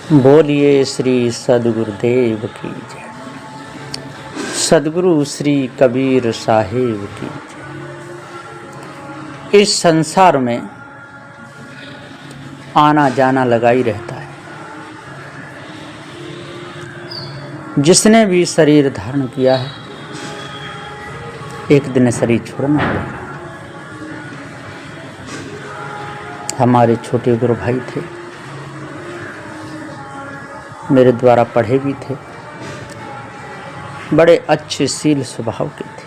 बोलिए श्री सद्गुरुदेव की जय। सद्गुरु श्री कबीर साहिब की जय। इस संसार में आना जाना लगा ही रहता है। जिसने भी शरीर धारण किया है एक दिन शरीर छोड़ना पड़ेगा। हमारे छोटे गुरु भाई थे, मेरे द्वारा पढ़े भी थे, बड़े अच्छे शील स्वभाव के थे।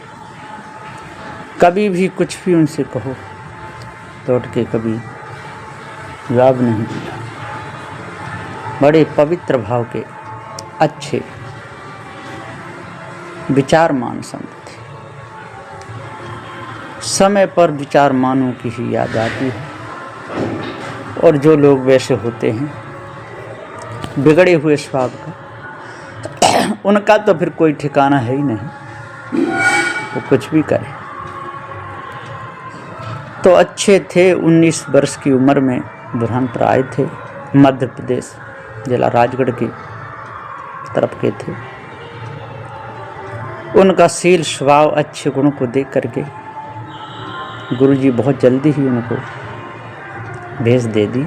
कभी भी कुछ भी उनसे कहो लौट के कभी जवाब नहीं दिया। बड़े पवित्र भाव के अच्छे विचारमान संत थे। समय पर विचारमानों की ही याद आती है और जो लोग वैसे होते हैं बिगड़े हुए स्वभाव का, उनका तो फिर कोई ठिकाना है ही नहीं, वो कुछ भी करे। तो अच्छे थे। 19 वर्ष की उम्र में बुरहानपुर आए थे। मध्य प्रदेश जिला राजगढ़ की तरफ के थे। उनका शील स्वभाव अच्छे गुणों को देख करके गुरुजी बहुत जल्दी ही उनको भेज दे दी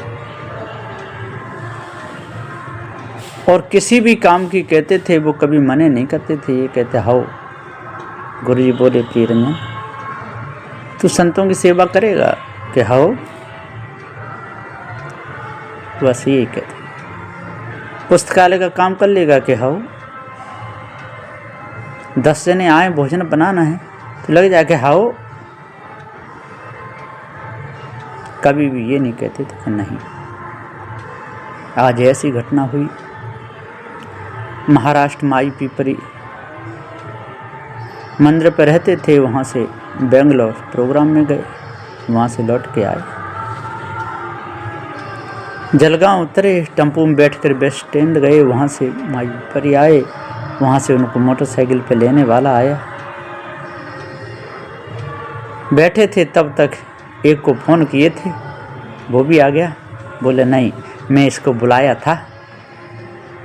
और किसी भी काम की कहते थे वो कभी मने नहीं करते थे। ये कहते हाओ। गुरुजी बोले प्रिय रंजन तू संतों की सेवा करेगा कि हाओ। बस ये कहते। पुस्तकालय का काम कर लेगा कि हाओ। 10 जने आए भोजन बनाना है तो लग जाके हाओ। कभी भी ये नहीं कहते थे कि नहीं। आज ऐसी घटना हुई। महाराष्ट्र माई पीपरी मंदिर पर रहते थे, वहाँ से बेंगलोर प्रोग्राम में गए, वहाँ से लौट के आए। जलगांव उतरे, टेम्पो में बैठकर बस स्टैंड गए, वहाँ से माई पीपरी आए। वहाँ से उनको मोटरसाइकिल पे लेने वाला आया। बैठे थे तब तक एक को फ़ोन किए थे, वो भी आ गया। बोले नहीं मैं इसको बुलाया था,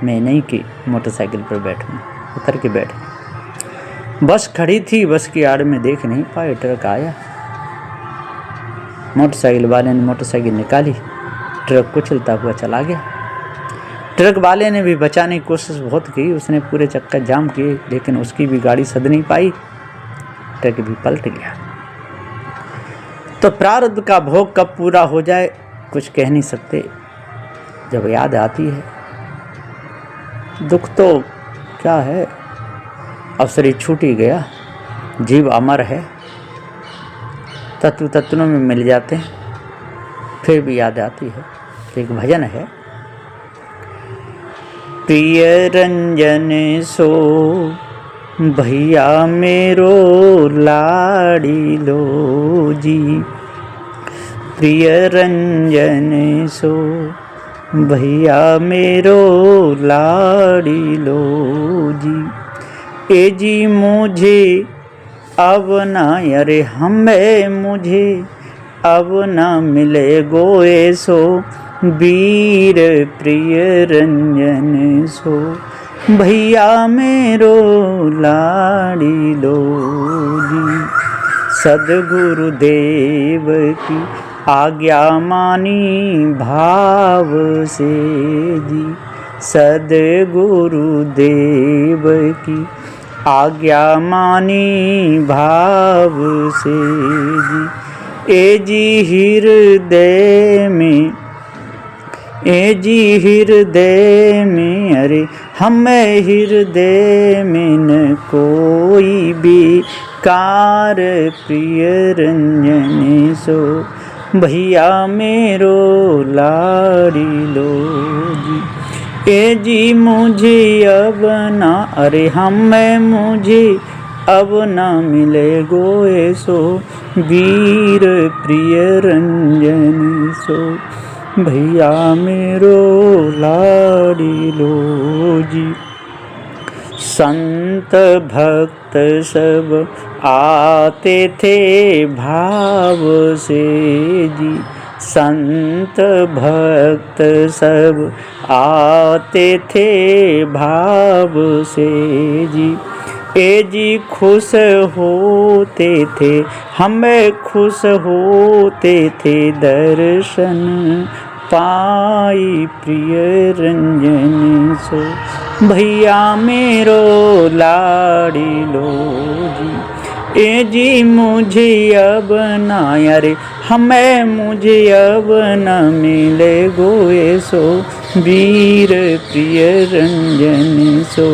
मैं नहीं कि मोटरसाइकिल पर बैठूँ। उतर के बैठ। बस खड़ी थी, बस की आड़ में देख नहीं पाए, ट्रक आया। मोटरसाइकिल वाले ने मोटरसाइकिल निकाली, ट्रक कुचलता हुआ चला गया। ट्रक वाले ने भी बचाने की कोशिश बहुत की, उसने पूरे चक्कर जाम किए, लेकिन उसकी भी गाड़ी सद नहीं पाई, ट्रक भी पलट गया। तो प्रारब्ध का भोग कब पूरा हो जाए कुछ कह नहीं सकते। जब याद आती है दुख तो क्या है, अब शरीर छूट ही गया, जीव अमर है, तत्वों में मिल जाते हैं, फिर भी याद आती है। एक भजन है, प्रिय रंजन सो भैया मेरो लाड़ी लो जी। प्रिय रंजन सो भैया मेरो लाड़ी लो जी। ए जी मुझे अब ना, अरे हमें मुझे अब ना मिले गोए सो वीर प्रिय रंजन सो भैया मेरो लाड़ी लो जी। सद्गुरुदेव की आज्ञा मानी भाव से जी। सद्गुरुदेव की आज्ञा मानी भाव से जी। ए जी हृदय में, ए जी हृदय में, अरे हमें हृदय में न कोई भी कार प्रिय रंजन सो भैया मेरो लाड़ी लो जी। ए जी मुझे अब ना, अरे हमें मुझे अब ना मिले गोए सो वीर प्रिय रंजन सो भैया मेरो लाड़ी लो जी। संत भक्त सब आते थे भाव से जी। संत भक्त सब आते थे भाव से जी। ए जी खुश होते थे, हमें खुश होते थे दर्शन पाई प्रिय रंजन सो। भैया मेरो लाड़ी लो जी। ए जी मुझे अब ना यारे, हमें मुझे अब न मिले गोए सो वीर प्रिय रंजन सो।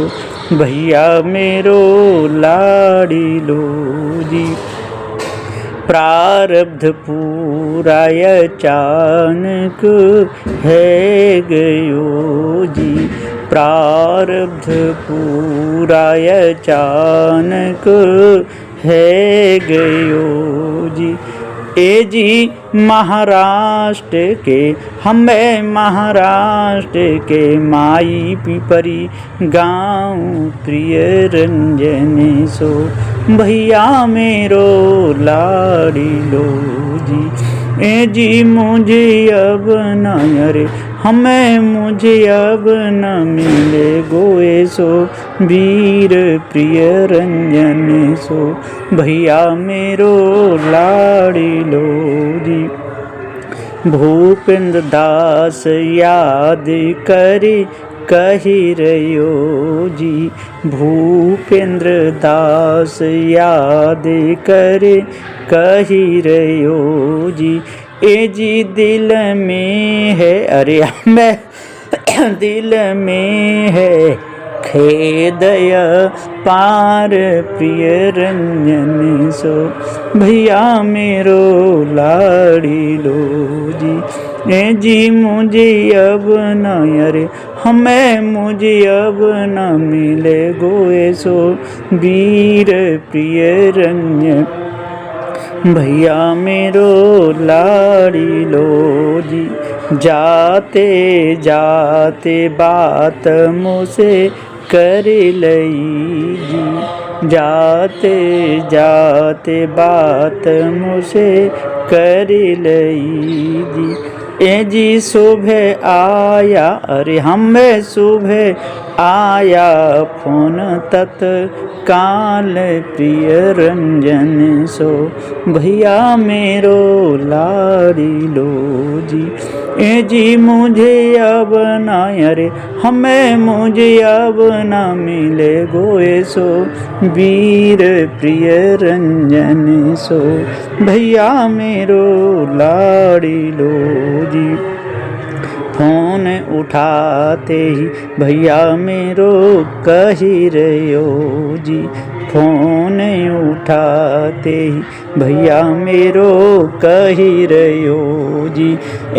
भैया मेरो लाड़ी लो जी। प्रारब्ध पूरा अचानक है गयो जी। प्रारब्ध पूरा अचानक है गयो जी। ए जी महाराष्ट्र के, हमें महाराष्ट्र के माई पिपरी गाँव प्रिय रंजन सो। भैया मेरो लाड़ी लो जी। ए जी मुझे अब न अरे, हमें मुझे अब न मिले गोए सो वीर प्रिय रंजन सो। भैया मेरो लाड़ी लो जी। भूपेंद्र दास याद करे कही रयो जी। भूपेंद्र दास याद करे कही रयो जी। ए जी दिल में है अरे मैं दिल में है खेदय पार प्रिय रंजन सो। भैया मेरो लाड़ी लो जी। ए जी मुझे अब न अरे, हमें मुझे अब न मिले गोए सो वीर प्रिय रंजन। भैया मेरो लाड़ी लो जी। जाते जाते बात मुझसे कर लई जी। जाते जाते बात मुझसे कर लई जी। ए जी सुबह आया अरे, हमें सुबह आया फोन तत्काल प्रिय रंजन सो। भैया मेरो लाड़ी लो जी। ए जी मुझे अब न अरे, हमें मुझे अब न मिले गोए सो वीर प्रिय रंजन सो। भैया मेरो लाड़ी लो जी। फोन उठाते ही भैया मेरो कही रयो जी। फोन उठाते ही भैया मेरो कही रयो जी।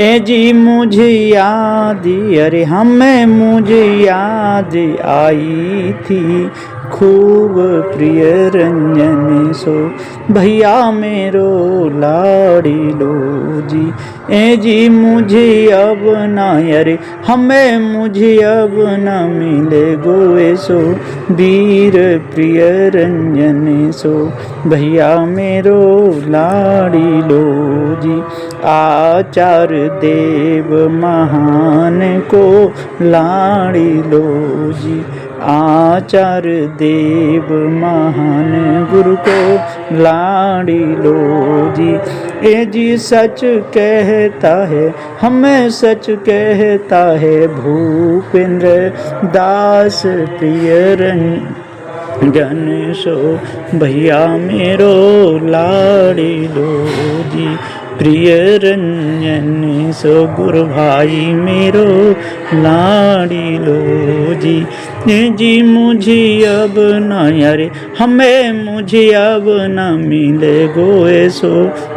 ए जी मुझे याद अरे, हमें मुझे याद आई थी खूब प्रिय रंजन सो। भैया मेरो लाड़ी लो जी। ए जी मुझे अब न अरे, हमें मुझे अब न मिले गोए सो वीर प्रिय रंजन सो। भैया मेरो लाड़ी लो जी। आचार देव महान को लाड़ी लो जी। आचार देव महान गुरु को लाड़ी लो जी। ए जी सच कहता है, हमें सच कहता है भूपेंद्र दास प्रिय रंजन सो। भैया मेरो लाड़ी लो जी। प्रिय रंजन सो गुरु भाई मेरो लाड़ी लो जी। जी मुझे अब न अरे, हमें मुझे अब न मिले गोए सो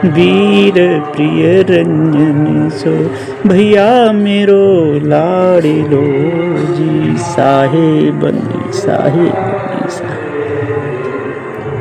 वीर प्रिय रंजन सो। भैया मेरो लाड़ी लो जी। साहेब बंदी साहेब।